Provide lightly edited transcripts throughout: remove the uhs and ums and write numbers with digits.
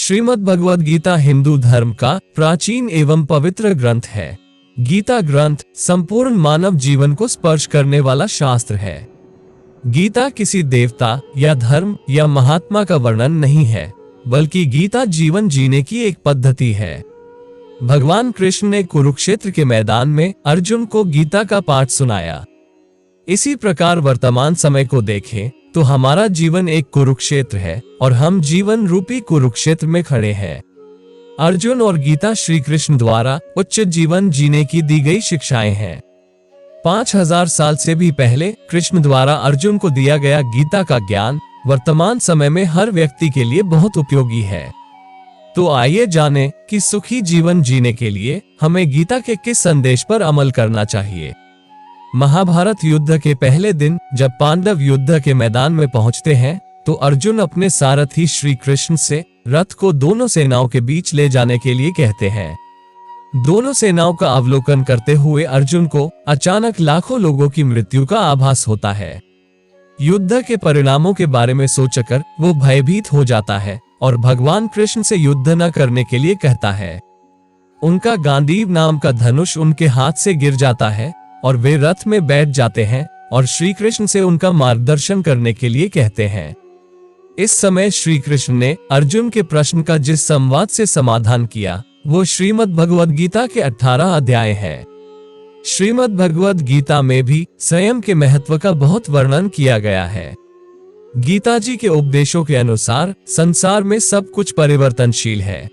श्रीमद् भगवद गीता हिंदू धर्म का प्राचीन एवं पवित्र ग्रंथ है। गीता ग्रंथ संपूर्ण मानव जीवन को स्पर्श करने वाला शास्त्र है। गीता किसी देवता या धर्म या महात्मा का वर्णन नहीं है, बल्कि गीता जीवन जीने की एक पद्धति है। भगवान कृष्ण ने कुरुक्षेत्र के मैदान में अर्जुन को गीता का पाठ सुनाया। इसी प्रकार वर्तमान समय को देखें तो हमारा जीवन एक कुरुक्षेत्र है और हम जीवन रूपी कुरुक्षेत्र में खड़े हैं। अर्जुन और गीता श्री कृष्ण द्वारा उच्च जीवन जीने की दी गई शिक्षाएं हैं। 5000 साल से भी पहले कृष्ण द्वारा अर्जुन को दिया गया गीता का ज्ञान वर्तमान समय में हर व्यक्ति के लिए बहुत उपयोगी है। तो आइए जानें कि सुखी जीवन जीने के लिए हमें गीता के किस संदेश पर अमल करना चाहिए। महाभारत युद्ध के पहले दिन जब पांडव युद्ध के मैदान में पहुंचते हैं तो अर्जुन अपने सारथी श्री कृष्ण से रथ को दोनों सेनाओं के बीच ले जाने के लिए कहते हैं। दोनों सेनाओं का अवलोकन करते हुए अर्जुन को अचानक लाखों लोगों की मृत्यु का आभास होता है। युद्ध के परिणामों के बारे में सोचकर वो भयभीत हो जाता है और भगवान कृष्ण से युद्ध न करने के लिए कहता है। उनका गांडीव नाम का धनुष उनके हाथ से गिर जाता है और वे रथ में बैठ जाते हैं और श्री कृष्ण से उनका मार्गदर्शन करने के लिए कहते हैं। इस समय श्री कृष्ण ने अर्जुन के प्रश्न का जिस संवाद से समाधान किया वो श्रीमद् भगवद गीता के 18 अध्याय है। श्रीमद् भगवद गीता में भी संयम के महत्व का बहुत वर्णन किया गया है। गीता जी के उपदेशों के अनुसार संसार में सब कुछ परिवर्तनशील है।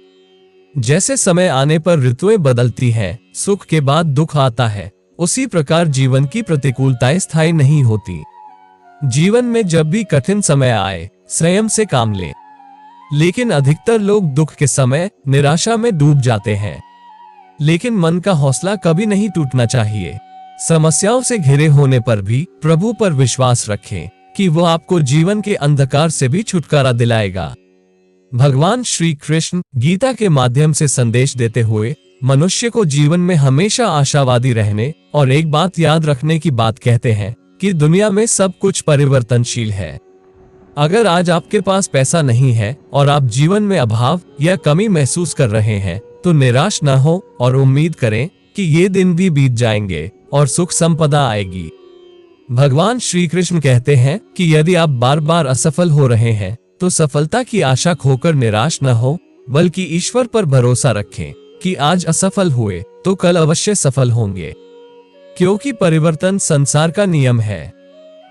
जैसे समय आने पर ऋतुएं बदलती हैं, सुख के बाद दुख आता है, उसी प्रकार जीवन की प्रतिकूलताएं स्थायी नहीं होती। जीवन में जब भी कठिन समय आए संयम से काम ले, लेकिन अधिकतर लोग दुख के समय निराशा में डूब जाते हैं। लेकिन मन का हौसला कभी नहीं टूटना चाहिए। समस्याओं से घिरे होने पर भी प्रभु पर विश्वास रखें कि वो आपको जीवन के अंधकार से भी छुटकारा दिलाएगा। भगवान श्री कृष्ण गीता के माध्यम से संदेश देते हुए मनुष्य को जीवन में हमेशा आशावादी रहने और एक बात याद रखने की बात कहते हैं कि दुनिया में सब कुछ परिवर्तनशील है। अगर आज आपके पास पैसा नहीं है और आप जीवन में अभाव या कमी महसूस कर रहे हैं तो निराश न हो और उम्मीद करें कि ये दिन भी बीत जाएंगे और सुख संपदा आएगी। भगवान श्री कृष्ण कहते हैं कि यदि आप बार बार असफल हो रहे हैं तो सफलता की आशा खोकर निराश न हो, बल्कि ईश्वर पर भरोसा रखें कि आज असफल हुए तो कल अवश्य सफल होंगे, क्योंकि परिवर्तन संसार का नियम है।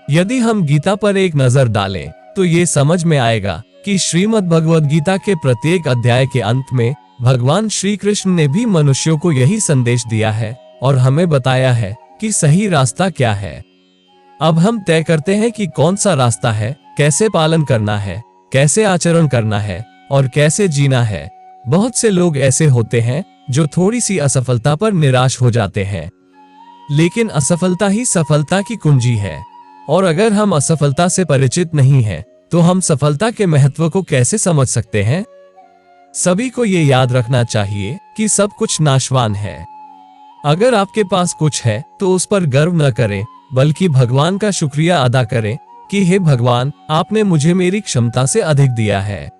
यदि हम गीता पर एक नजर डालें तो ये समझ में आएगा कि श्रीमद् भगवद गीता के प्रत्येक अध्याय के अंत में भगवान श्री कृष्ण ने भी मनुष्यों को यही संदेश दिया है और हमें बताया है कि सही रास्ता क्या है। अब हम तय करते हैं कि कौन सा रास्ता है, कैसे पालन करना है, कैसे आचरण करना है और कैसे जीना है। बहुत से लोग ऐसे होते हैं जो थोड़ी सी असफलता पर निराश हो जाते हैं, लेकिन असफलता ही सफलता की कुंजी है। और अगर हम असफलता से परिचित नहीं हैं, तो हम सफलता के महत्व को कैसे समझ सकते हैं। सभी को ये याद रखना चाहिए कि सब कुछ नाशवान है। अगर आपके पास कुछ है तो उस पर गर्व न करें, बल्कि भगवान का शुक्रिया अदा करें कि हे भगवान, आपने मुझे मेरी क्षमता से अधिक दिया है।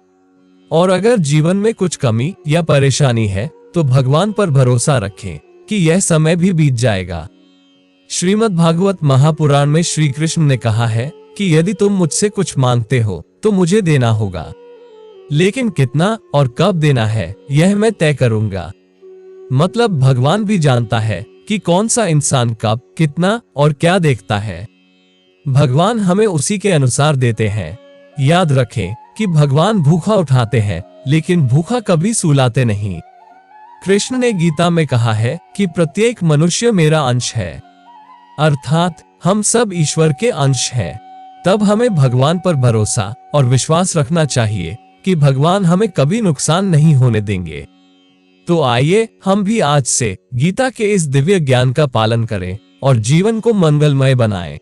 और अगर जीवन में कुछ कमी या परेशानी है तो भगवान पर भरोसा रखें कि यह समय भी बीत जाएगा। श्रीमद् भागवत महापुराण में श्री कृष्ण ने कहा है कि यदि तुम मुझसे कुछ मांगते हो तो मुझे देना होगा, लेकिन कितना और कब देना है यह मैं तय करूंगा। मतलब भगवान भी जानता है कि कौन सा इंसान कब, कितना और क्या देखता है। भगवान हमें उसी के अनुसार देते हैं। याद रखें कि भगवान भूखा उठाते हैं, लेकिन भूखा कभी सुलाते नहीं। कृष्ण ने गीता में कहा है कि प्रत्येक मनुष्य मेरा अंश है, अर्थात हम सब ईश्वर के अंश हैं। तब हमें भगवान पर भरोसा और विश्वास रखना चाहिए कि भगवान हमें कभी नुकसान नहीं होने देंगे। तो आइए हम भी आज से गीता के इस दिव्य ज्ञान का पालन करें और जीवन को मंगलमय बनाएं।